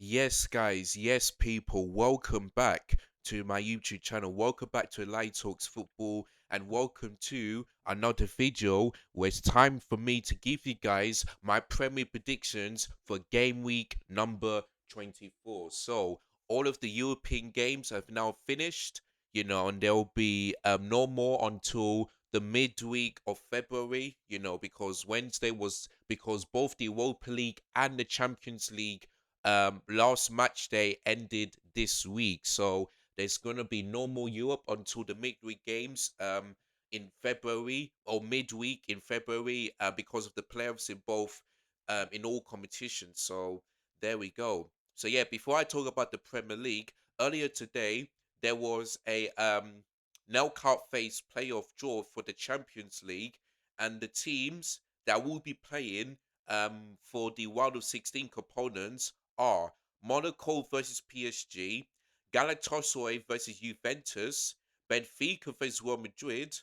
Yes, guys, yes, people, welcome back to my YouTube channel. Welcome back to Light Talks Football, and welcome to another video where it's time for me to give you guys my Premier predictions for game week number 24. So, all of the European games have now finished, and there'll be no more until the midweek of February, because both the Europa League and the Champions League last match day ended this week, so there's gonna be no more Europe until the midweek games in February or midweek in February because of the playoffs in both in all competitions. So there we go. So yeah, before I talk about the Premier League, earlier today there was a knockout phase playoff draw for the Champions League, and the teams that will be playing for the round of 16 components are Monaco versus PSG, Galatasaray versus Juventus, Benfica versus Real Madrid.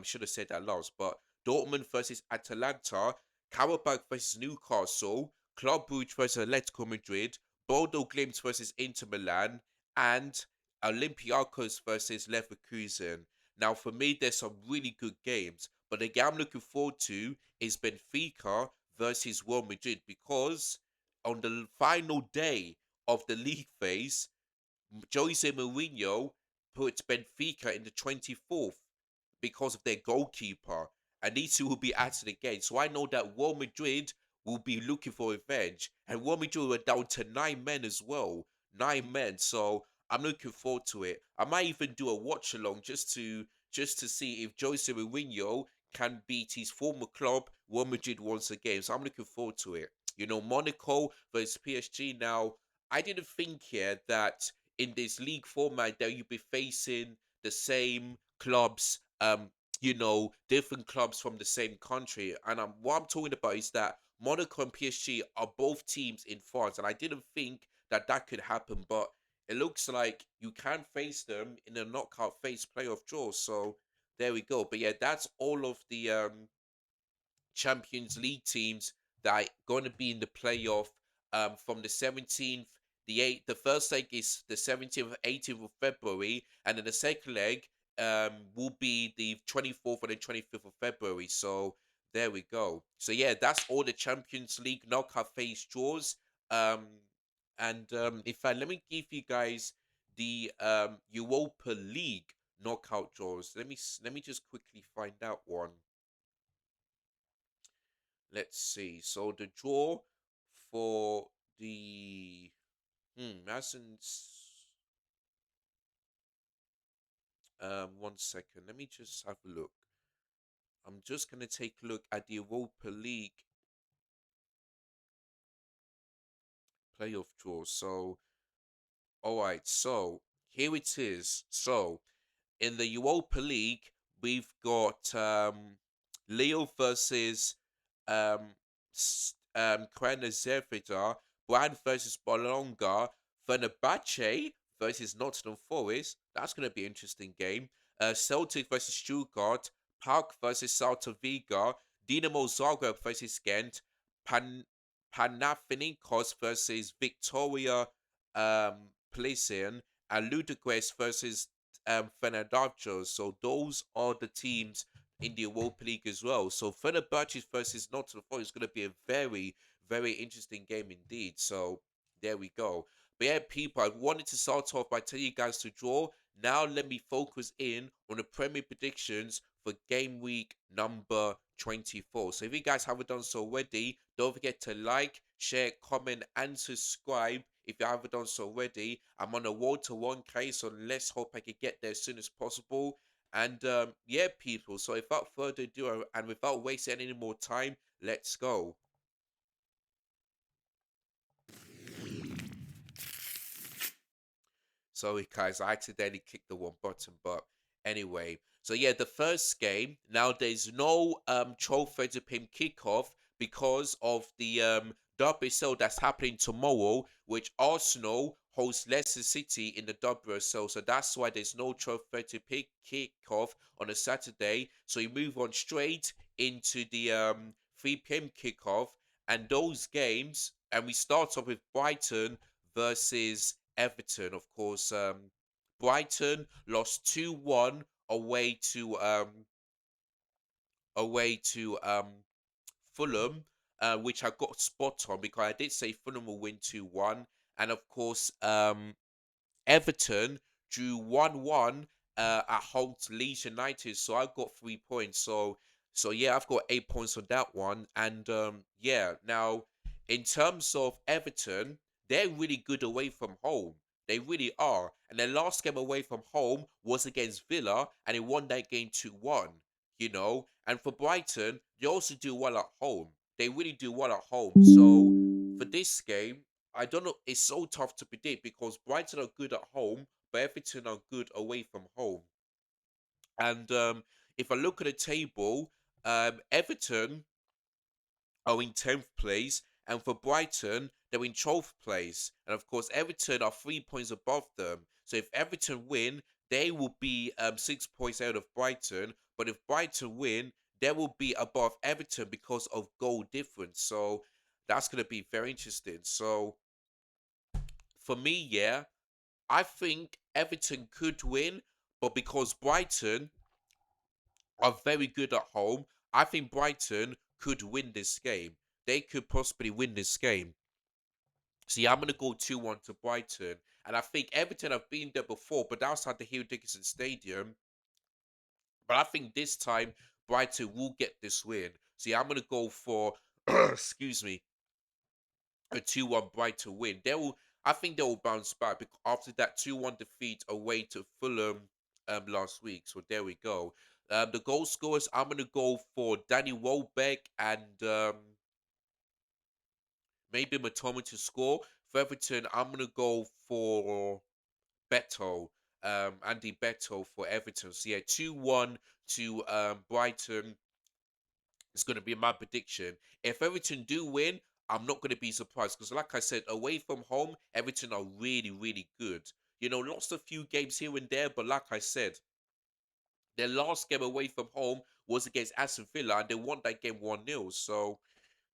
Should have said that last, but Dortmund versus Atalanta, Karabakh versus Newcastle, Club Brugge versus Atletico Madrid, Bodo Glimt versus Inter Milan, and Olympiacos versus Leverkusen. Now, for me, there's some really good games, but the game I'm looking forward to is Benfica versus Real Madrid, because on the final day of the league phase, Jose Mourinho put Benfica in the 24th because of their goalkeeper, and these two will be at it again. So I know that Real Madrid will be looking for revenge, and Real Madrid were down to 9 men as well, 9 men. So I'm looking forward to it. I might even do a watch along just to see if Jose Mourinho can beat his former club Real Madrid once again. So I'm looking forward to it. Monaco versus PSG. Now, I didn't think here that in this league format that you'd be facing the same clubs, different clubs from the same country. And what I'm talking about is that Monaco and PSG are both teams in France, and I didn't think that that could happen, but it looks like you can face them in a knockout phase playoff draw. So there we go. But yeah, that's all of the Champions League teams that are going to be in the playoff from the 17th. The first leg is the 17th, 18th of February, and then the second leg will be the 24th and the 25th of February. So there we go. So yeah, that's all the Champions League knockout phase draws. Um, and in fact, let me give you guys the Europa League knockout draws. Let me just quickly find out one. Let's see. So the draw for the hasn't. 1 second. Let me just have a look. I'm just gonna take a look at the Europa League playoff draw. So, all right. So here it is. So in the Europa League, we've got Leo versus um, Crana Zephyr, Brand versus Bologna, Fenerbahce versus Nottingham Forest. That's going to be an interesting game. Celtic versus Stuttgart, Park versus Celta Vigo, Dinamo Zagreb versus Ghent, Pan- Panathinaikos versus Victoria Plzeň, and Ludogorets versus Fenerbahce. So those are the teams in the Europa League as well. So Fenerbahce versus Nottingham Forest is going to be a very, very interesting game indeed. So there we go. But yeah, people, I wanted to start off by telling you guys to draw. Now let me focus in on the Premier predictions for game week number 24. So if you guys haven't done so already, don't forget to like, share, comment, and subscribe if you haven't done so already. I'm on a road to 1K, so let's hope I can get there as soon as possible. And yeah, people. So without further ado, and without wasting any more time, let's go. Sorry, guys, I accidentally clicked the wrong button, but anyway. So yeah, the first game. Now there's no 12:30 p.m. kickoff because of the WSL that's happening tomorrow, which Arsenal hosts Leicester City in the WSL. So that's why there's no 12:30 p.m. kickoff on a Saturday. So you move on straight into the 3 p.m. kickoff, and those games, and we start off with Brighton versus Everton. Of course, Brighton lost 2-1 away to Fulham, which I got spot on because I did say Fulham will win 2-1. And of course, Everton drew 1-1 at home to Leeds United, so I got 3 points. So yeah, I've got 8 points on that one. And yeah, now in terms of Everton, they're really good away from home. They really are. And their last game away from home was against Villa, and they won that game 2-1. And for Brighton, they also do well at home. They really do well at home. So for this game, I don't know. It's so tough to predict because Brighton are good at home, but Everton are good away from home. And if I look at the table, Everton are in 10th place, and for Brighton, they're in 12th place. And of course, Everton are 3 points above them. So if Everton win, they will be 6 points out of Brighton. But if Brighton win, they will be above Everton because of goal difference. So that's going to be very interesting. So for me, yeah, I think Everton could win, but because Brighton are very good at home, I think Brighton could win this game. They could possibly win this game. So yeah, I'm gonna go 2-1 to Brighton. And I think Everton have been there before, but outside the Hugh Dickinson Stadium. But I think this time Brighton will get this win. So yeah, I'm gonna go for excuse me, a 2-1 Brighton win. I think they will bounce back after that 2-1 defeat away to Fulham last week. So there we go. The goal scorers, I'm gonna go for Danny Welbeck and maybe Matoma to score. For Everton, I'm gonna go for Beto, Andy Beto for Everton. So yeah, 2-1 to Brighton is going to be my prediction. If Everton do win, I'm not going to be surprised because, like I said, away from home, Everton are really, really good. Lost a few games here and there, but like I said, their last game away from home was against Aston Villa and they won that game 1-0. So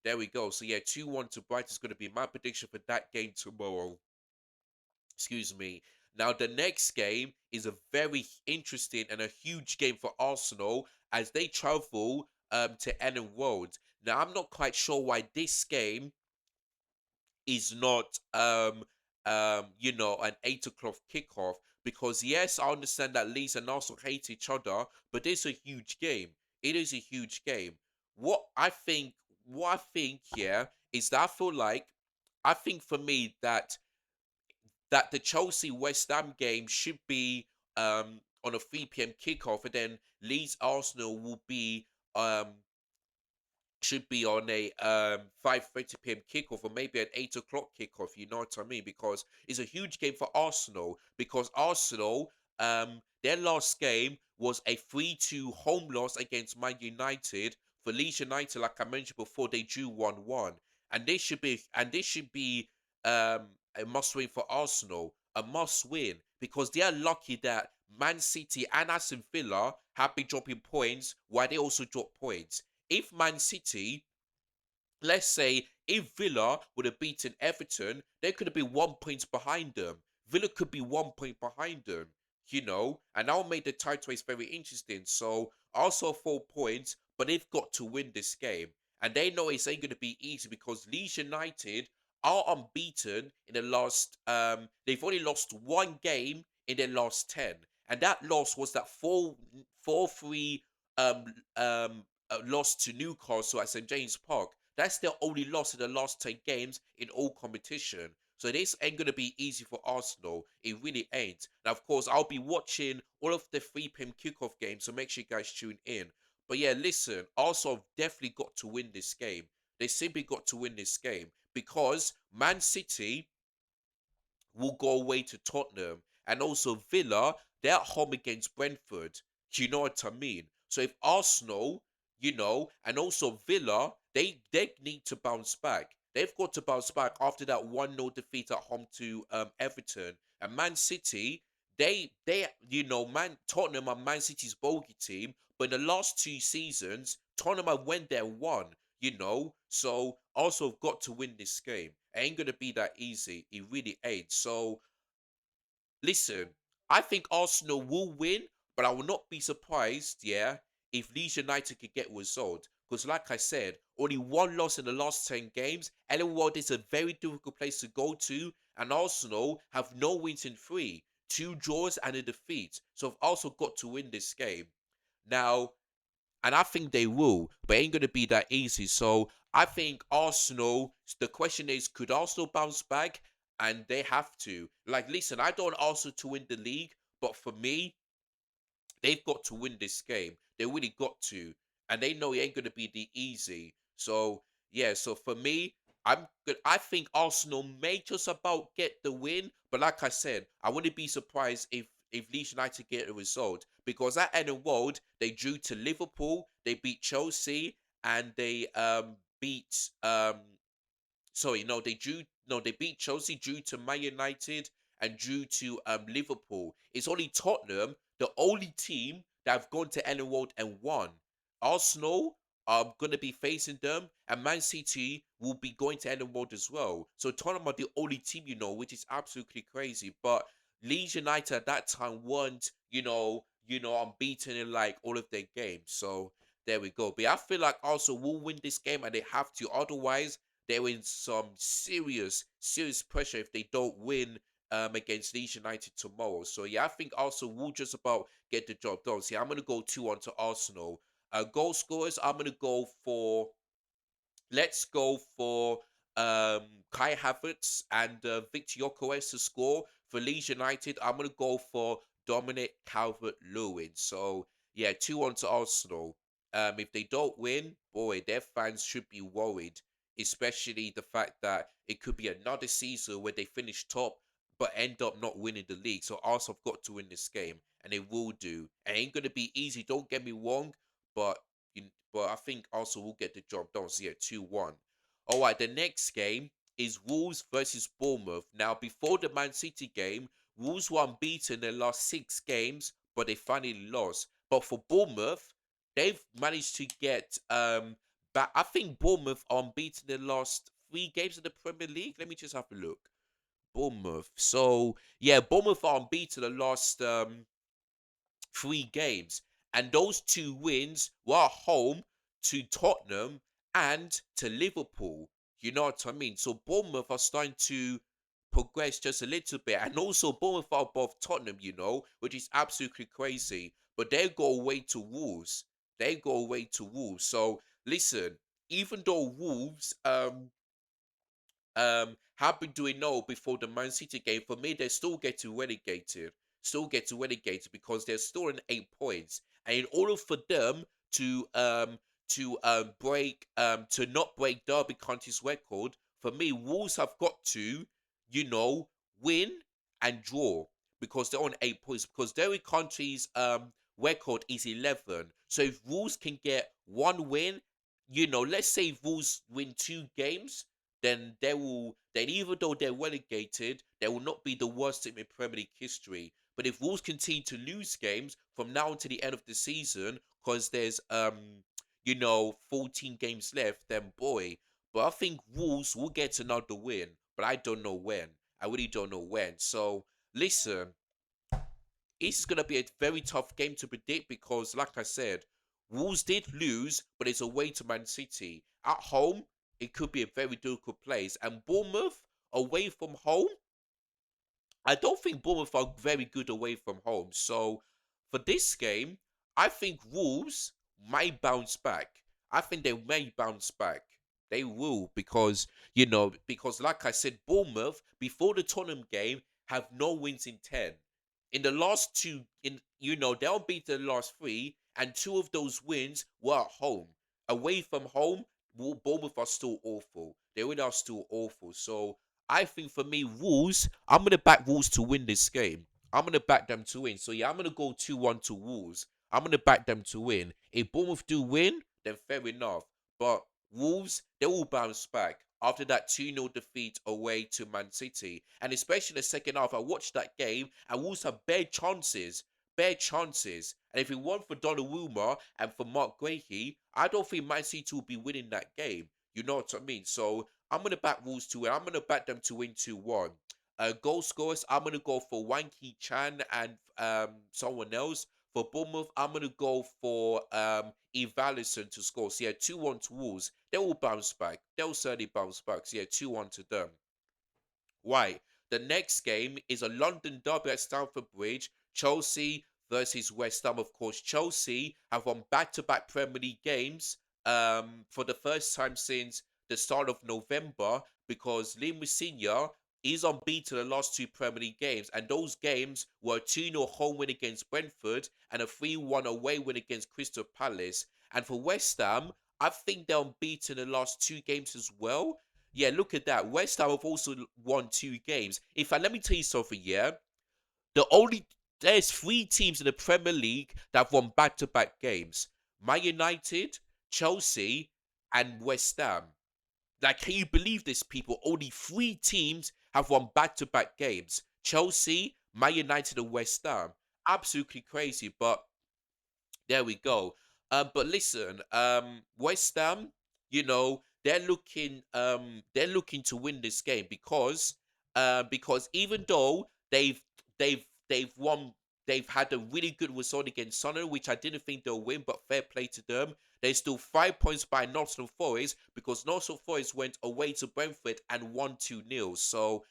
there we go. So yeah, 2-1 to Brighton is going to be my prediction for that game tomorrow. Excuse me. Now, the next game is a very interesting and a huge game for Arsenal as they travel to Ellen Road. Now, I'm not quite sure why this game is not an 8 o'clock kickoff because yes, I understand that Leeds and Arsenal hate each other, but it's a huge game. It is a huge game. What I think here is that I think for me that the Chelsea West Ham game should be on a 3 p.m. kickoff, and then Leeds Arsenal will be um should be on a 5:30 p.m. kickoff or maybe an 8 o'clock kickoff. You know what I mean? Because it's a huge game for Arsenal. Because Arsenal, their last game was a 3-2 home loss against Man United. For Leeds United, like I mentioned before, they drew 1-1, and this should be a must win for Arsenal. A must win because they are lucky that Man City and Aston Villa have been dropping points while they also drop points. If Man City, let's say, if Villa would have beaten Everton, they could have been 1 point behind them. Villa could be 1 point behind them, and that'll make the title race very interesting. So, also 4 points, but they've got to win this game. And they know it's ain't going to be easy because Leeds United are unbeaten in the last, they've only lost one game in their last 10. And that loss was that 4-3 um, um, loss to Newcastle at St James Park. That's their only loss in the last 10 games in all competition. So this ain't going to be easy for Arsenal. It really ain't. Now, of course, I'll be watching all of the 3 p.m. kickoff games, so make sure you guys tune in. But yeah, listen, Arsenal have definitely got to win this game. They simply got to win this game because Man City will go away to Tottenham. And also Villa, they're at home against Brentford. Do you know what I mean? So if Arsenal, and also Villa, they need to bounce back. They've got to bounce back after that 1-0 defeat at home to Everton. And Man City, Man Tottenham are Man City's bogey team, but in the last 2 seasons, Tottenham have went there and won. So also got to win this game. It ain't gonna be that easy. It really ain't. So listen, I think Arsenal will win, but I will not be surprised, yeah, if Leeds United could get a result. Because, like I said, only one loss in the last 10 games. Ellen Road is a very difficult place to go to, and Arsenal have no wins in three, two draws and a defeat. So, I've also got to win this game. Now, and I think they will, but it ain't going to be that easy. So I think Arsenal, the question is, could Arsenal bounce back? And they have to. Like, listen, I don't want Arsenal to win the league, but for me, they've got to win this game. They really got to, and they know it ain't gonna be the easy. So yeah, so for me, I'm good. I think Arsenal may just about get the win, but like I said, I wouldn't be surprised if Leeds United get a result because at Ellen Road they drew to Liverpool, they beat Chelsea, and they beat sorry, no, they drew. No, they beat Chelsea, drew to Man United, and drew to Liverpool. It's only Tottenham, the only team that have gone to Ellen Road and won. Arsenal are going to be facing them, and Man City will be going to Ellen Road as well. So Tottenham are the only team, which is absolutely crazy. But Leeds United at that time weren't, unbeaten in like all of their games. So there we go. But I feel like Arsenal will win this game, and they have to. Otherwise, they're in some serious, serious pressure if they don't win against Leeds United tomorrow. So yeah, I think Arsenal will just about get the job done. See, I'm gonna go 2-1 to Arsenal. Goal scorers, I'm gonna go for let's go for Kai Havertz and Victor Gyökeres to score. For Leeds United, I'm going to go for Dominic Calvert-Lewin. So, yeah, 2-1 to Arsenal. If they don't win, boy, their fans should be worried, especially the fact that it could be another season where they finish top but end up not winning the league. So Arsenal have got to win this game, and they will do. It ain't going to be easy, don't get me wrong, but but I think Arsenal will get the job done. So yeah, 2-1. All right, the next game is Wolves versus Bournemouth. Now, before the Man City game, Wolves were unbeaten in their last 6 games, but they finally lost. But for Bournemouth, they've managed to get back. I think Bournemouth are unbeaten in the last 3 games in the Premier League. Let me just have a look. Bournemouth. So yeah, Bournemouth are unbeaten the last 3 games. And those 2 wins were at home to Tottenham and to Liverpool. You know what I mean? So Bournemouth are starting to progress just a little bit. And also Bournemouth are above Tottenham, which is absolutely crazy. But they go away to Wolves. They go away to Wolves. So listen, even though Wolves have been doing no before the Man City game. For me, they're still getting relegated. Still getting relegated because they're still in 8 points. And in order for them to not break Derby County's record, for me, Wolves have got to, you know, win and draw because they're on 8 points. Because Derby County's record is 11. So if Wolves can get one win, let's say if Wolves win 2 games, then even though they're relegated, they will not be the worst team in Premier League history. But if Wolves continue to lose games from now until the end of the season, because there's 14 games left, then boy. But I think Wolves will get another win, but I don't know when. I really don't know when. So listen, this is going to be a very tough game to predict because, like I said, Wolves did lose, but it's away to Man City. At home, it could be a very difficult place. And Bournemouth, away from home, I don't think Bournemouth are very good away from home. So for this game, I think Wolves might bounce back. I think they may bounce back. They will because like I said, Bournemouth before the Tottenham game have no wins in 10. In the last two, they'll beat the last three, and 2 of those wins were at home. Away from home, Bournemouth are still awful. They really are still awful. So I think for me, Wolves, I'm going to back Wolves to win this game. I'm going to back them to win. So yeah, I'm going to go 2-1 to Wolves. I'm going to back them to win. If Bournemouth do win, then fair enough. But Wolves, they will bounce back after that 2-0 defeat away to Man City. And especially in the second half, I watched that game and Wolves have bare chances. Bare chances. And if it weren't for Donnarumma and for Mark Guehi, I don't think Man City will be winning that game. You know what I mean? So I'm gonna back Wolves to win. I'm gonna back them to win 2-1. Goal scorers, I'm gonna go for Wanky Chan and someone else. For Bournemouth, I'm gonna go for Eve Allison to score. So yeah, 2-1 to Wolves. They will bounce back. They'll certainly bounce back. So yeah, 2-1 to them. Right. The next game is a London derby at Stamford Bridge. Chelsea versus West Ham. Of course, Chelsea have won back-to-back Premier League games for the first time since the start of November because Liam Senior is unbeaten in the last two Premier League games, and those games were a 2-0 home win against Brentford and a 3-1 away win against Crystal Palace. And for West Ham, I think they're unbeaten in the last two games as well. Yeah, look at that. West Ham have also won two games. In fact, let me tell you something, yeah? The only there's three teams in the Premier League that have won back-to-back games. Man United, Chelsea, and West Ham. Like, can you believe this, people? Only three teams have won back-to-back games. Chelsea, Man United, and West Ham. Absolutely crazy, but there we go. But listen, West Ham, they're looking to win this game because even though they've won, they've had a really good result against Sunderland, which I didn't think they'll win, but fair play to them. They're still 5 points by Nottingham Forest because Nottingham Forest went away to Brentford and won 2-0. So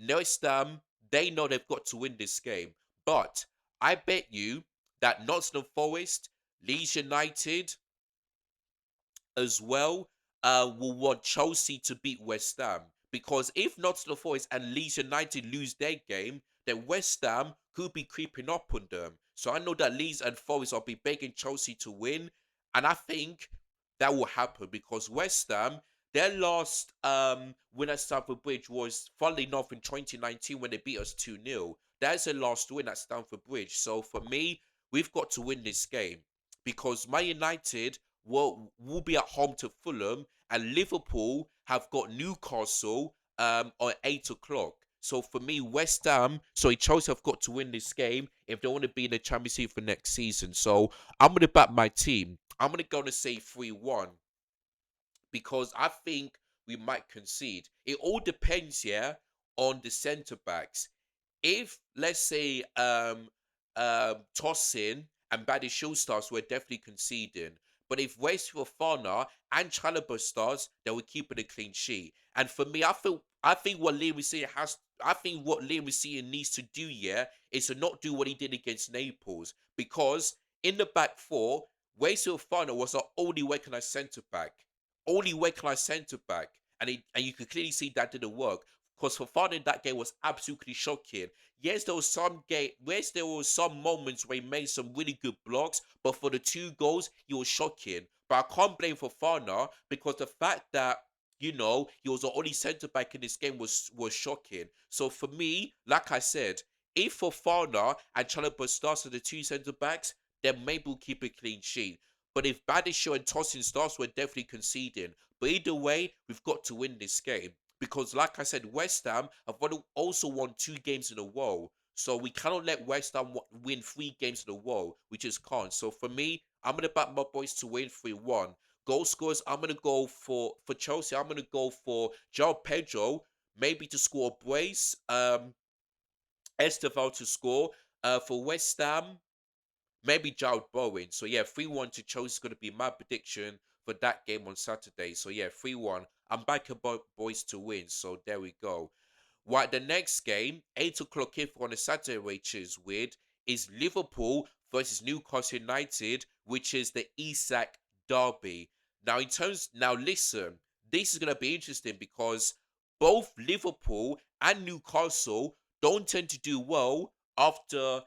West Ham, they know they've got to win this game. But I bet you that Nottingham Forest, Leeds United, as well, will want Chelsea to beat West Ham. Because if Nottingham Forest and Leeds United lose their game, then West Ham could be creeping up on them. So I know that Leeds and Forest will be begging Chelsea to win. And I think that will happen because West Ham, their last win at Stamford Bridge was, funnily enough, in 2019 when they beat us 2-0. That's their last win at Stamford Bridge. So for me, we've got to win this game because Man United will be at home to Fulham, and Liverpool have got Newcastle at 8 o'clock. So for me, Chelsea have got to win this game if they want to be in the Champions League for next season. So I'm gonna back my team. I'm gonna say 3-1 because I think we might concede. It all depends, yeah, on the centre backs. If let's say Tosin and Badiashile starts, we're definitely conceding. But if West Fofana and Chalobah starts, then we're keeping a clean sheet. And for me, I think what Liam Messina needs to do, yeah, is to not do what he did against Naples. Because in the back four, West Fofana was our only recognized centre back. Only recognized centre back. And you could clearly see that didn't work. Because Fofana in that game was absolutely shocking. Yes, there was some moments where he made some really good blocks, but for the two goals, he was shocking. But I can't blame Fofana because the fact that he was the only centre back in this game was shocking. So for me, like I said, if Fofana and Chalobah starts are the two centre backs, then maybe we'll keep a clean sheet. But if Badiashile and Tosin starts, we're definitely conceding. But either way, we've got to win this game. Because, like I said, West Ham have also won two games in a row. So we cannot let West Ham win three games in a row. We just can't. So for me, I'm going to back my boys to win 3-1. Goal scorers, I'm going to go for Chelsea. I'm going to go for João Pedro, maybe to score a brace. Esteval to score. For West Ham, maybe Jared Bowen. So yeah, 3-1 to Chelsea is going to be my prediction for that game on Saturday. So yeah, 3-1. I'm backing boys to win. So there we go. Right, the next game, 8 o'clock if on a Saturday, which is weird, is Liverpool versus Newcastle United, which is the Isak derby. Now listen, this is gonna be interesting because both Liverpool and Newcastle don't tend to do well after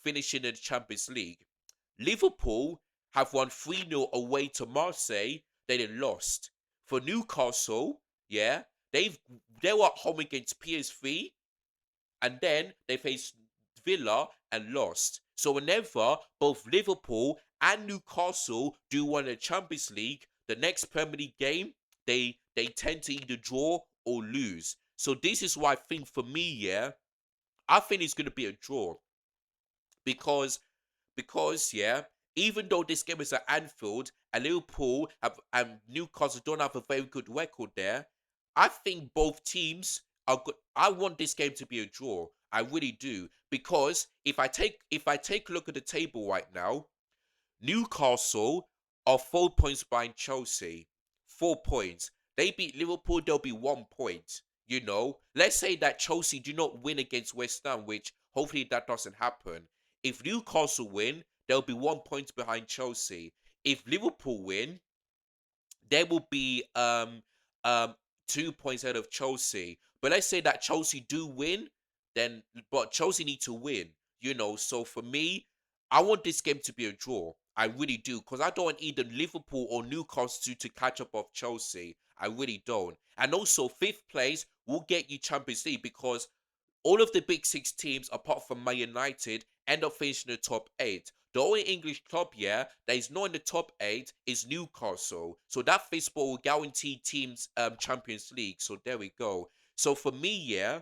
finishing in the Champions League. Liverpool have won 3-0 away to Marseille. They then lost. For Newcastle, yeah, they've they were at home against PSV and then they faced Villa and lost. So whenever both Liverpool and Newcastle do win the Champions League, the next Premier League game, they tend to either draw or lose. So this is why I think for me, yeah, I think it's gonna be a draw because yeah, even though this game is at Anfield and Liverpool have, and Newcastle don't have a very good record there, I think both teams are good. I want this game to be a draw. I really do, because if I take a look at the table right now, Newcastle are 4 points behind Chelsea. 4 points. They beat Liverpool, they'll be 1 point. Let's say that Chelsea do not win against West Ham, which hopefully that doesn't happen. If Newcastle win, they'll be 1 point behind Chelsea. If Liverpool win, they will be um 2 points ahead of Chelsea. But let's say that Chelsea do win, then but Chelsea need to win. So for me, I want this game to be a draw. I really do, because I don't want either Liverpool or Newcastle to catch up of Chelsea. I really don't. And also, fifth place will get you Champions League, because all of the big six teams, apart from Man United, end up finishing in the top eight. The only English club, yeah, that is not in the top eight is Newcastle. So that fifth spot will guarantee teams Champions League. So there we go. So for me, yeah,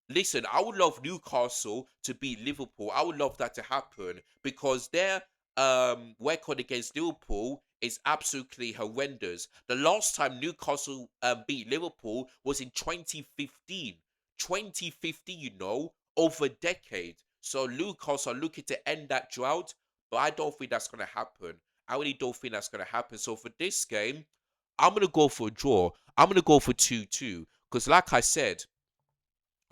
listen, I would love Newcastle to beat Liverpool. I would love that to happen, because their record against Liverpool is absolutely horrendous. The last time Newcastle beat Liverpool was in 2015. 2015, over a decade. So Newcastle are looking to end that drought, but I don't think that's going to happen. I really don't think that's going to happen. So for this game, I'm going to go for a draw. I'm going to go for 2-2, because like I said,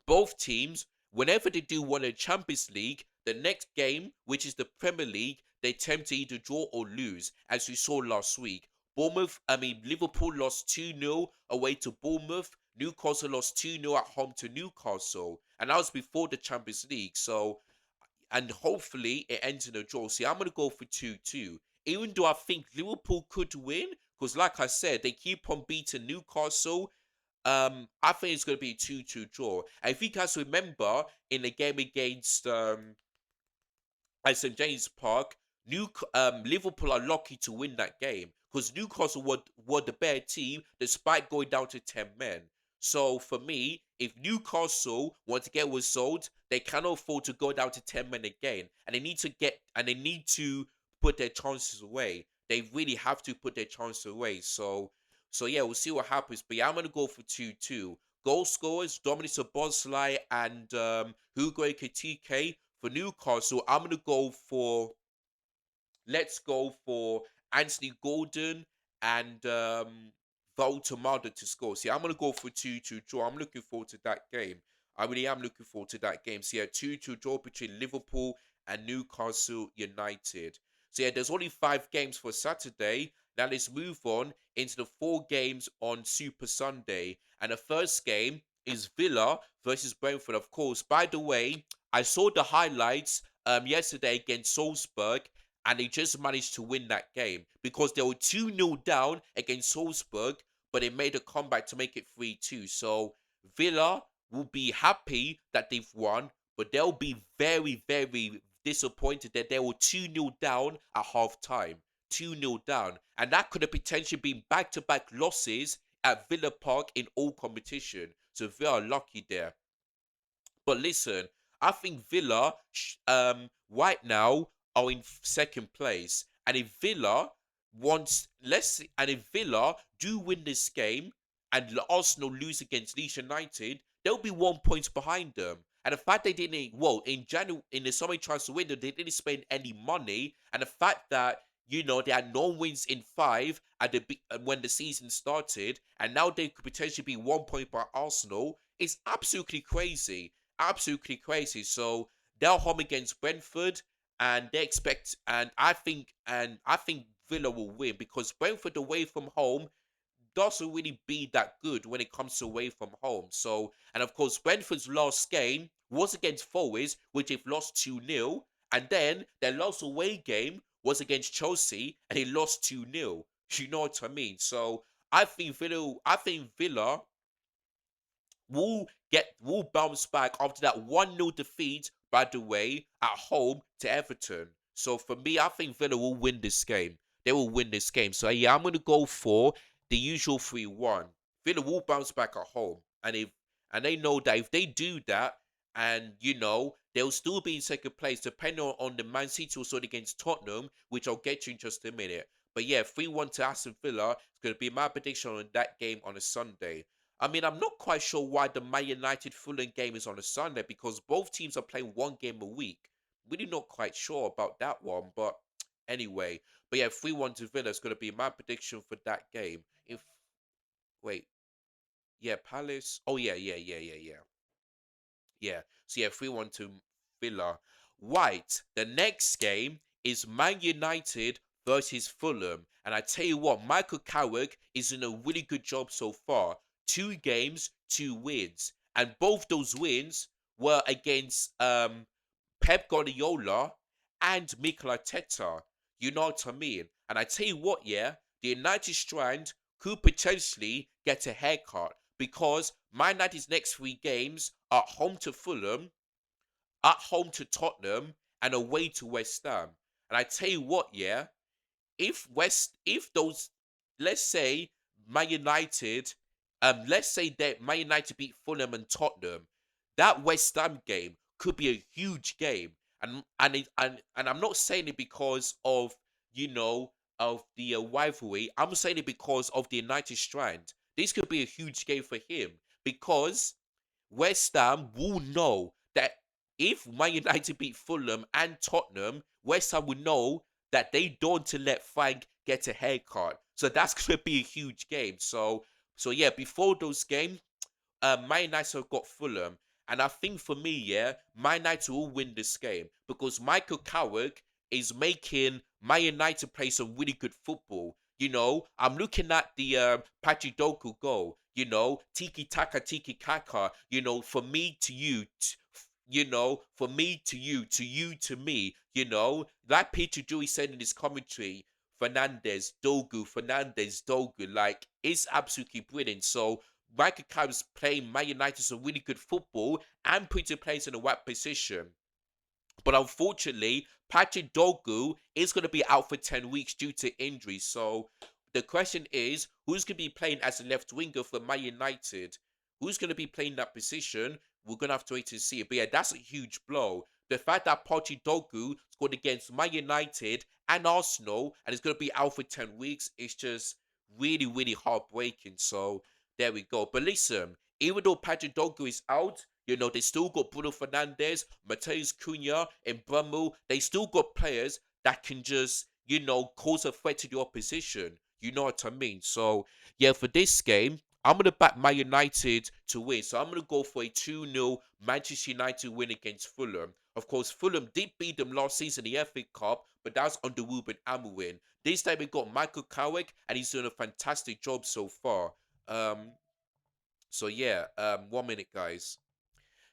both teams, whenever they do win a Champions League, the next game, which is the Premier League, they tend to either draw or lose, as we saw last week. Liverpool lost 2-0 away to Bournemouth. Newcastle lost 2-0 at home to Newcastle. And that was before the Champions League. So, and hopefully it ends in a draw. See, I'm going to go for 2-2. Even though I think Liverpool could win, because like I said, they keep on beating Newcastle. I think it's going to be a 2-2 draw. And if you guys remember, in the game against at St James Park, Liverpool are lucky to win that game, because Newcastle were the better team despite going down to 10 men. So for me, if Newcastle want to get results, they cannot afford to go down to 10 men again, and they need to put their chances away. They really have to put their chances away. So yeah, we'll see what happens. But yeah, I'm gonna go for 2-2. Goal scorers: Dominic Szoboszlai and Hugo Ekitike. For Newcastle, I'm gonna go for let's go for Anthony Gordon and Voltamada to score. See, I'm gonna go for 2-2 draw. I'm looking forward to that game. I really am looking forward to that game. So yeah, 2-2 draw between Liverpool and Newcastle United. So yeah, there's only 5 games for Saturday. Now let's move on into the 4 games on Super Sunday. And the first game is Villa versus Brentford, of course. By the way, I saw the highlights yesterday against Salzburg, and they just managed to win that game because they were 2-0 down against Salzburg, but they made a comeback to make it 3-2. So Villa will be happy that they've won, but they'll be very, very disappointed that they were 2-0 down at half time. 2-0 down. And that could have potentially been back-to-back losses at Villa Park in all competition. So Villa are lucky there. But listen, I think Villa, right now are in second place, and if Villa and if Villa do win this game, and Arsenal lose against Leeds United, they'll be 1 point behind them. And the fact they didn't, well, in January, in the summer transfer window, they didn't spend any money, and the fact that they had no wins in 5 when the season started, and now they could potentially be 1 point by Arsenal. It's absolutely crazy. Absolutely crazy. So they're home against Brentford, and I think Villa will win, because Brentford away from home doesn't really be that good when it comes to away from home. So, and of course, Brentford's last game was against Forest, which they've lost 2-0, and then their last away game was against Chelsea, and they lost 2-0. You know what I mean? So I think Villa will bounce back after that 1-0 defeat, by the way, at home to Everton. So for me, I think Villa will win this game. They will win this game. So yeah, I'm gonna go for the usual 3-1. Villa will bounce back at home. And they know that if they do that, and they'll still be in second place, depending on the Man City result against Tottenham, which I'll get to in just a minute. But yeah, 3-1 to Aston Villa. It's going to be my prediction on that game on a Sunday. I mean, I'm not quite sure why the Man United Fulham game is on a Sunday because both teams are playing one game a week. Really not quite sure about that one, but anyway. But yeah, 3-1 to Villa is going to be my prediction for that game. If wait, yeah, Palace. Oh yeah. Yeah. So yeah, 3-1 to Villa. Right. The next game is Man United versus Fulham. And I tell you what, Michael Carrick is doing a really good job so far. 2 games, 2 wins. And both those wins were against Pep Guardiola and Mikel Arteta. You know what I mean? And I tell you what, yeah, the United strand could potentially get a haircut because Man United's next 3 games are home to Fulham, at home to Tottenham, and away to West Ham. And I tell you what, yeah, if those, let's say Man United, let's say that Man United beat Fulham and Tottenham, that West Ham game could be a huge game, and I'm not saying it because of you know of the rivalry. I'm saying it because of the United strand. This could be a huge game for him because West Ham will know that if Man United beat Fulham and Tottenham, West Ham will know that they don't to let Frank get a haircut. So that's going to be a huge game. So yeah, before those games, Man United have got Fulham. And I think for me, yeah, Man United will win this game because Michael Carrick is making Man United play some really good football. I'm looking at the Patrick Doku goal. Tiki taka, tiki kaka. For me to you, for me to you to me. Like Peter Dewey said in his commentary, Fernandez, Dogu, like it's absolutely brilliant. So Michael Carrick's playing Man United some really good football and putting players in the right position. But unfortunately, Patrick Dogu is going to be out for 10 weeks due to injury. So the question is, who's going to be playing as a left winger for Man United? Who's going to be playing that position? We're going to have to wait to see. But yeah, that's a huge blow. The fact that Patrick Dogu scored against Man United and Arsenal and is going to be out for 10 weeks is just really, really heartbreaking. So there we go. But listen, even though Patrick Dogu is out, they still got Bruno Fernandes, Mateus Cunha, and Brummel. They still got players that can just, cause a threat to the opposition. You know what I mean? So, yeah, for this game, I'm going to back Man United to win. So, I'm going to go for a 2-0 Manchester United win against Fulham. Of course, Fulham did beat them last season in the FA Cup, but that was under Ruben Amorim. This time we got Michael Carrick, and he's doing a fantastic job so far. Um, so yeah, 1 minute, guys.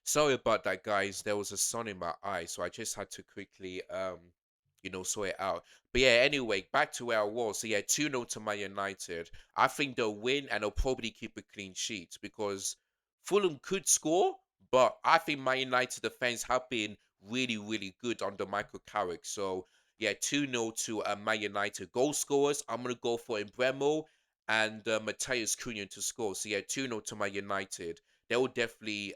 Sorry about that, guys. There was a sun in my eye, so I just had to quickly, sort it out. But yeah, anyway, back to where I was. So yeah, 2-0 to Man United. I think they'll win and they'll probably keep a clean sheet because Fulham could score, but I think Man United defense have been really, really good under Michael Carrick. So yeah, 2-0 to Man United. Goal scorers, I'm gonna go for Embremo and Mateus Cunha to score. So yeah, 2-0 to Man United. They will definitely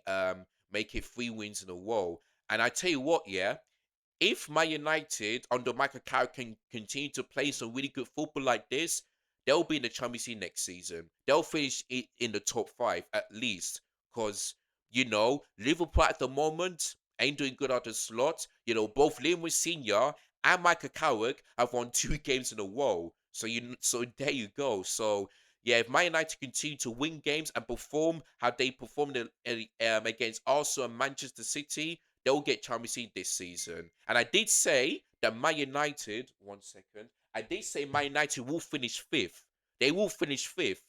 make it 3 wins in a row. And I tell you what, yeah, if Man United under Michael Carrick can continue to play some really good football like this, they'll be in the Champions League next season. They'll finish it in the top 5 at least. Because, Liverpool at the moment ain't doing good out the slot. Both Liam Senior and Michael Carrick have won 2 games in a row. So there you go. So yeah, if Man United continue to win games and perform how they performed against Arsenal and Manchester City, they'll get Champions League this season. And I did say that Man United, 1 second, I did say Man United will finish fifth. They will finish fifth.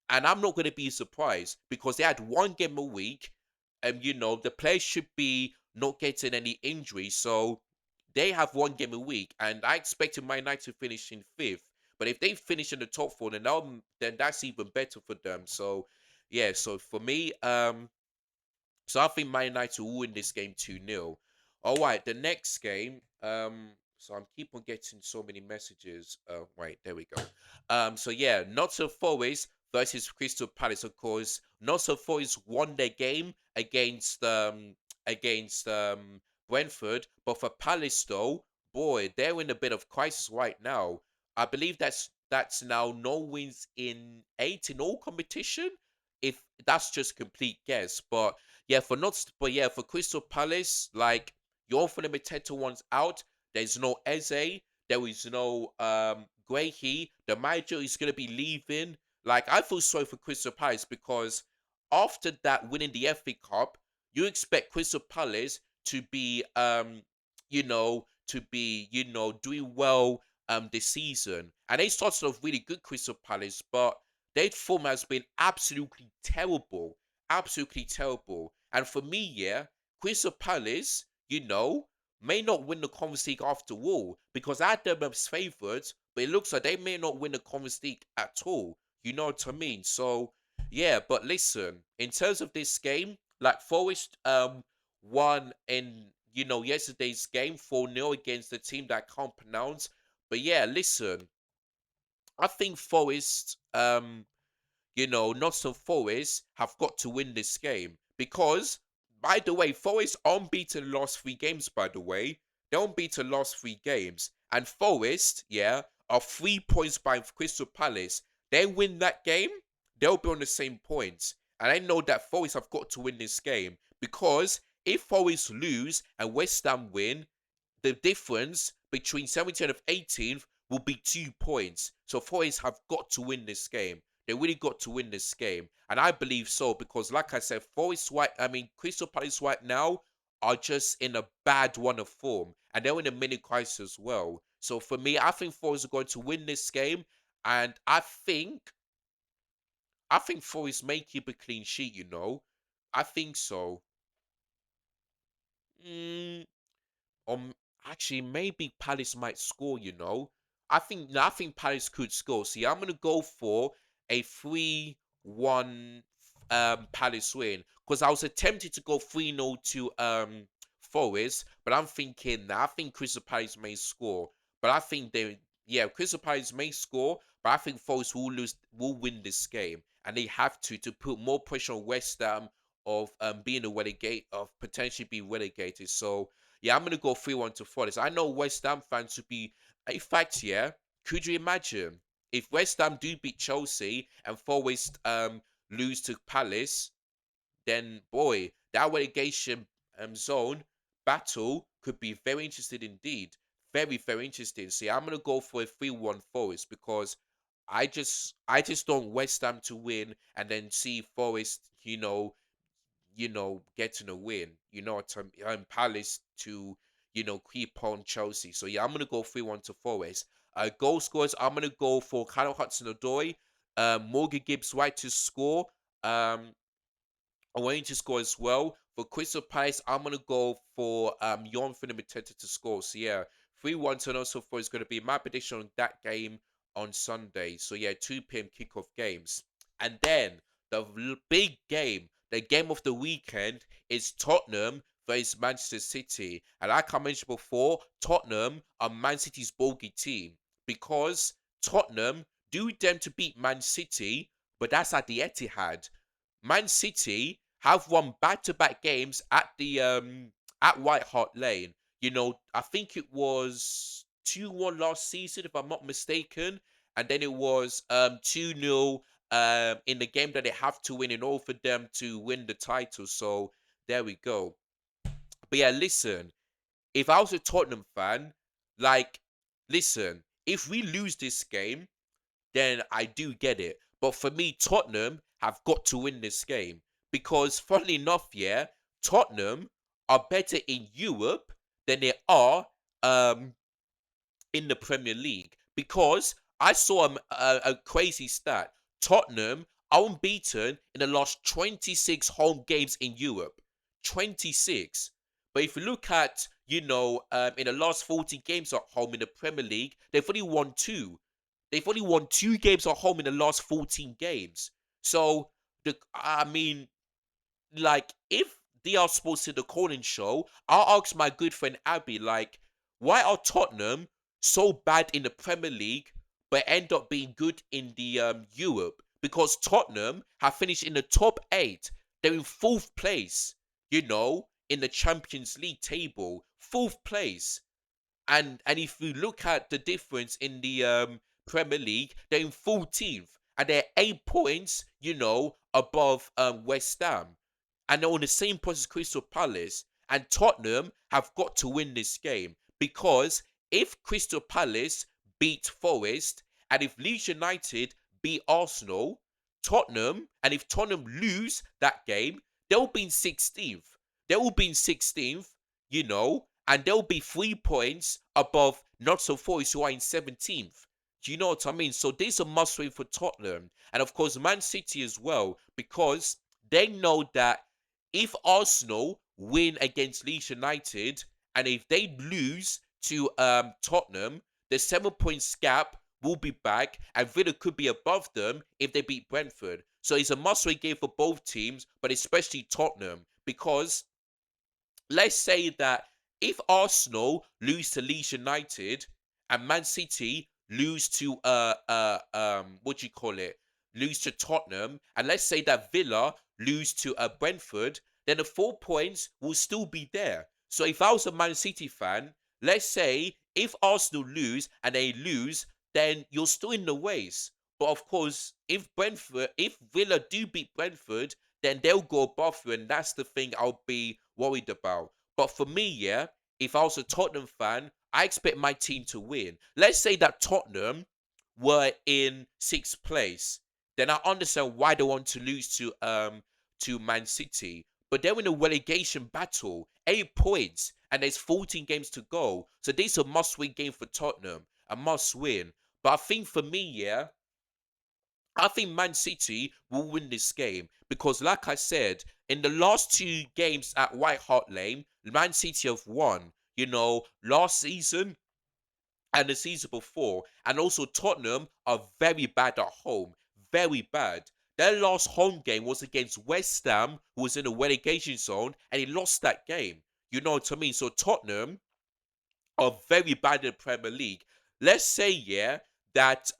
And I'm not going to be surprised because they had 1 game a week. And, the players should be not getting any injuries. So they have 1 game a week. And I expected Man United to finish in fifth. But if they finish in the top 4, then that's even better for them. So, yeah. So for me, so I think Man United will win this game 2-0. All right, the next game. So I'm keep on getting so many messages. Right, there we go. So yeah, Nottingham Forest versus Crystal Palace. Of course, Nottingham Forest won their game against Brentford. But for Palace, though, boy, they're in a bit of crisis right now. I believe that's now no wins in 8 in all competition. If that's just complete guess, but yeah, but yeah, for Crystal Palace, like your Mateta one's out. There's no Eze. There is no Guehi. The manager is gonna be leaving. Like I feel sorry for Crystal Palace because after that winning the FA Cup, you expect Crystal Palace to be doing well this season. And they started off really good, Crystal Palace, but their form has been absolutely terrible. Absolutely terrible. And for me, yeah, Crystal Palace, may not win the Conference League after all because I had them as favourites, but it looks like they may not win the Conference League at all. You know what I mean? So yeah, but listen, in terms of this game, like Forest won in yesterday's game 4-0 against the team that I can't pronounce. But yeah, listen, I think Forest Nottingham Forest have got to win this game because, by the way, Forest unbeaten last 3 games. By the way, they're unbeaten last 3 games, and Forest, yeah, are 3 points by Crystal Palace. They win that game, they'll be on the same points, and I know that Forest have got to win this game because if Forest lose and West Ham win, the difference between 17th and 18th will be 2 points. So Forest have got to win this game. They really got to win this game. And I believe so because, like I said, Crystal Palace right now are just in a bad run of form. And they're in a mini crisis as well. So for me, I think Forest are going to win this game. And I think Forest may keep a clean sheet. I think so. Mm, um, Actually, maybe Palace might score. I think Palace could score. See, I'm gonna go for a 3-1 Palace win because I was attempting to go 3-0 to Forest, but I'm thinking that I think Crystal Palace may score. But I think Crystal Palace may score, but I think Forest will win this game, and they have to put more pressure on West Ham of potentially being relegated. So yeah, I'm gonna go 3-1 to Forest. I know West Ham fans would be. In fact, yeah, could you imagine if West Ham do beat Chelsea and Forest lose to Palace? Then boy, that relegation zone battle could be very interesting indeed. Very, very interesting. See, I'm gonna go for a 3-1 Forest because I just don't West Ham to win and then see Forest, getting a win. Palace to, keep on Chelsea. So yeah, I'm gonna go 3-1 to Forest. Goal scorers, I'm gonna go for Callum Hudson-Odoi, Morgan Gibbs White to score. Um, Wayne to score as well. For Crystal Palace, I'm gonna go for Jon Mateta to score. So yeah, 3-1 to also for is gonna be my prediction on that game on Sunday. So yeah, 2 p.m. kickoff games. And then the big game, the game of the weekend is Tottenham versus Manchester City. And like I mentioned before, Tottenham are Man City's bogey team because Tottenham do them to beat Man City, but that's at the Etihad. Man City have won back-to-back games at White Hart Lane. I think it was 2-1 last season, if I'm not mistaken, and then it was 2-0 in the game that they have to win in order for them to win the title. So there we go. But yeah, listen, if I was a Tottenham fan, like, listen, if we lose this game, then I do get it. But for me, Tottenham have got to win this game because, funnily enough, yeah, Tottenham are better in Europe than they are um, in the Premier League. Because I saw a crazy stat: Tottenham are unbeaten in the last 26 home games in Europe. 26. But if you look at, in the last 40 games at home in the Premier League, they've only won two. They've only won 2 games at home in the last 14 games. So, I mean, like, if they are supposed to the calling show, I'll ask my good friend Abby, like, why are Tottenham so bad in the Premier League but end up being good in the Europe? Because Tottenham have finished in the top 8. They're in 4th place, in the Champions League table, fourth place. And if you look at the difference in the Premier League, they're in 14th and they're 8 points, above West Ham. And they're on the same points as Crystal Palace. And Tottenham have got to win this game because if Crystal Palace beat Forest and if Leeds United beat Arsenal, and if Tottenham lose that game, they'll be in 16th. They will be in 16th, and they'll be 3 points above Nottingham Forest, who are in 17th. Do you know what I mean? So there's a must win for Tottenham. And of course, Man City as well, because they know that if Arsenal win against Leeds United and if they lose to Tottenham, the 7 points gap will be back and Villa could be above them if they beat Brentford. So it's a must-win game for both teams, but especially Tottenham, because let's say that if Arsenal lose to Leeds United and Man City lose to what do you call it? Lose to Tottenham, and let's say that Villa lose to Brentford, then the 4 points will still be there. So if I was a Man City fan, let's say if Arsenal lose and they lose, then you're still in the race. But of course, if Villa do beat Brentford, then they'll go above you, and that's the thing I'll be worried about. But for me, yeah, if I was a Tottenham fan, I expect my team to win. Let's say that Tottenham were in sixth place, then I understand why they want to lose to Man City. But they're in a relegation battle, 8 points, and there's 14 games to go. So this is a must-win game for Tottenham, a must-win. But I think for me, yeah, I think Man City will win this game because, like I said, in the last two games at White Hart Lane, Man City have won. Last season and the season before. And also, Tottenham are very bad at home. Very bad. Their last home game was against West Ham, who was in the relegation zone, and he lost that game. You know what I mean? So, Tottenham are very bad in the Premier League. Let's say, yeah, that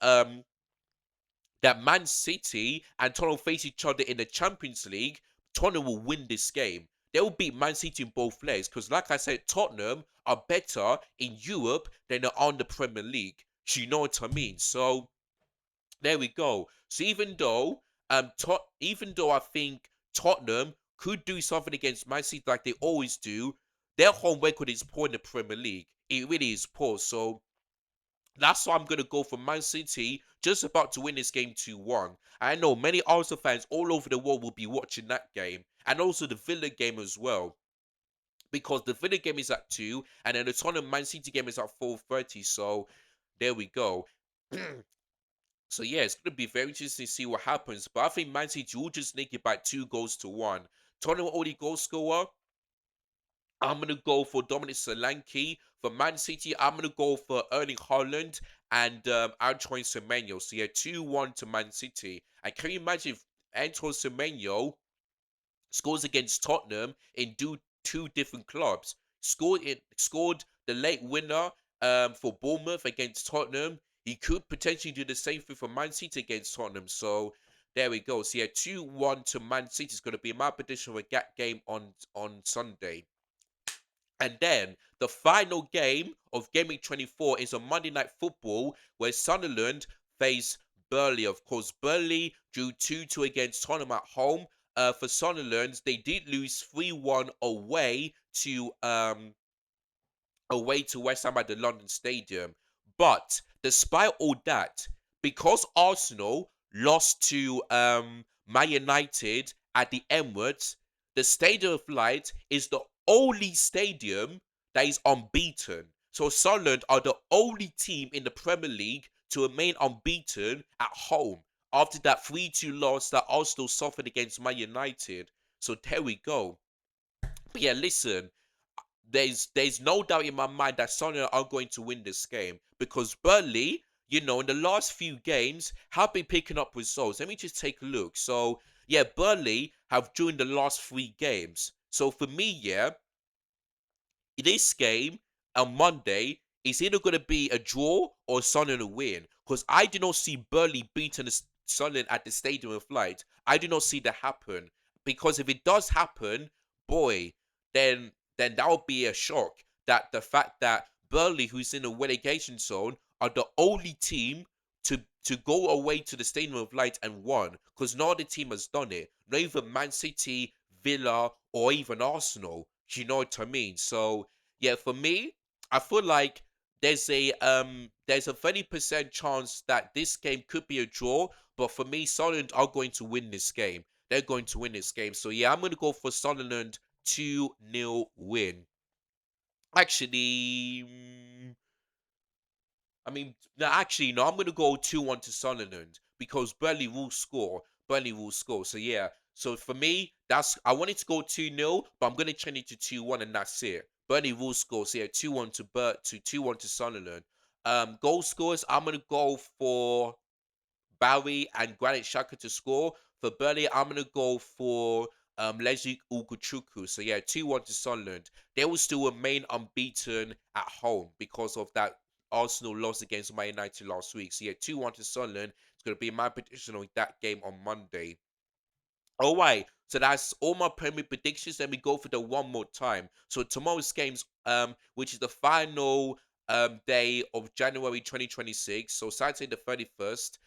Man City and Tottenham face each other in the Champions League, Tottenham will win this game. They will beat Man City in both legs because, like I said, Tottenham are better in Europe than they are in the Premier League. Do you know what I mean? So there we go. So even though I think Tottenham could do something against Man City like they always do, their home record is poor in the Premier League. It really is poor. So that's why I'm going to go for Man City, just about to win this game 2-1. I know many Arsenal fans all over the world will be watching that game, and also the Villa game as well, because the Villa game is at 2, and then the Tottenham Man City game is at 4:30. So there we go. So yeah, it's going to be very interesting to see what happens. But I think Man City will just nick it by 2 goals to 1. Tottenham already goal scorer. I'm going to go for Dominic Solanke. For Man City, I'm going to go for Erling Haaland and Antoine Semenyo. So yeah, 2-1 to Man City. And can you imagine if Antoine Semenyo scores against Tottenham in two different clubs? Scored the late winner for Bournemouth against Tottenham. He could potentially do the same thing for Man City against Tottenham. So there we go. So yeah, 2-1 to Man City is going to be my prediction of a gap game on Sunday. And then the final game of Game Week 24 is on Monday Night Football, where Sunderland face Burnley. Of course, Burnley drew 2-2 against Tottenham at home. For Sunderland, they did lose 3-1 away to West Ham at the London Stadium. But despite all that, because Arsenal lost to Man United at the Emirates, the Stadium of Light is the only stadium that is unbeaten. So Sunderland are the only team in the Premier League to remain unbeaten at home after that 3-2 loss that Arsenal suffered against Man United. So there we go. But yeah, listen, there's no doubt in my mind that Sunderland are going to win this game because Burnley, in the last few games, have been picking up results. Let me just take a look. So yeah, Burnley have during the last 3 games. So for me, yeah, this game on Monday is either going to be a draw or Sunderland a win because I do not see Burnley beating the Sunderland at the Stadium of Light. I do not see that happen because if it does happen, boy, then that would be a shock. That the fact that Burnley, who's in the relegation zone, are the only team to go away to the Stadium of Light and won, because no other team has done it. Not even Man City, Villa, or even Arsenal. You know what I mean? So yeah, for me, I feel like there's a 30% chance that this game could be a draw, but for me, Sunderland are going to win this game. They're going to win this game. So yeah, I'm gonna go for Sunderland 2-0 win. Actually, I mean, no, actually, no, I'm going to go 2-1 to Sunderland because Burnley will score. Burnley will score. So, yeah. So, for me, I wanted to go 2-0, but I'm going to change it to 2-1, and that's it. Burnley will score. So, yeah, 2-1 to 2-1 to Sunderland. Goal scores, I'm going to go for Bowie and Granit Xhaka to score. For Burnley, I'm gonna go for Leslie Ugochukwu. So yeah, 2-1 to Sunderland. They will still remain unbeaten at home because of that Arsenal loss against Man United last week. So yeah, 2-1 to Sunderland. It's gonna be my prediction on that game on Monday. All right, so that's all my Premier predictions. Let me go for the one more time. So tomorrow's games, which is the final day of January 2026. So Saturday the 31st.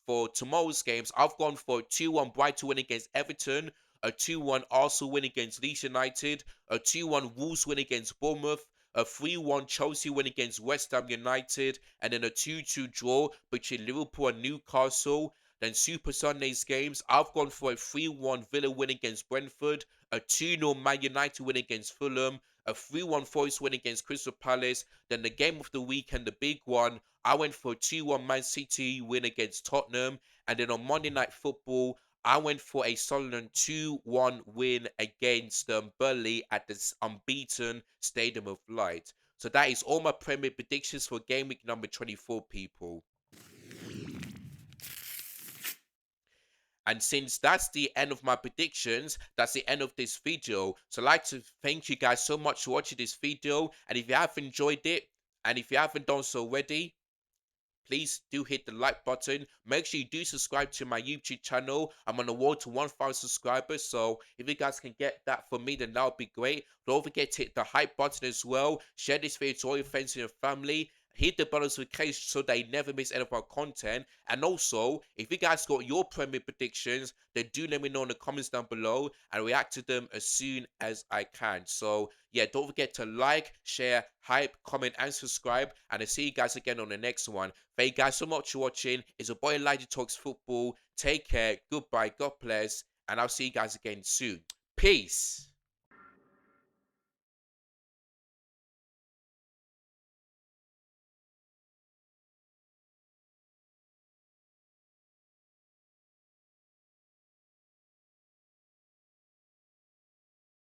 For tomorrow's games, I've gone for a 2-1 Brighton win against Everton, a 2-1 Arsenal win against Leeds United, a 2-1 Wolves win against Bournemouth, a 3-1 Chelsea win against West Ham United, and then a 2-2 draw between Liverpool and Newcastle. Then Super Sunday's games, I've gone for a 3-1 Villa win against Brentford, a 2-0 Man United win against Fulham, a 3-1 Forest win against Crystal Palace. Then the game of the weekend, the big one, I went for a 2-1 Man City win against Tottenham. And then on Monday Night Football, I went for a Sunderland 2-1 win against Burnley at the unbeaten Stadium of Light. So that is all my Premier predictions for game week number 24, people. And since that's the end of my predictions, that's the end of this video. So I'd like to thank you guys so much for watching this video. And if you have enjoyed it, and if you haven't done so already, please do hit the like button. Make sure you do subscribe to my YouTube channel. I'm on the road to 1,000 subscribers. So if you guys can get that for me, then that would be great. Don't forget to hit the hype button as well. Share this video to all your friends and your family. Hit the bell notification so that you never miss any of our content. And also, if you guys got your Premier predictions, then do let me know in the comments down below and react to them as soon as I can. So yeah, don't forget to like, share, hype, comment, and subscribe. And I'll see you guys again on the next one. Thank you guys so much for watching. It's your boy Elijah Talks Football. Take care. Goodbye. God bless. And I'll see you guys again soon. Peace.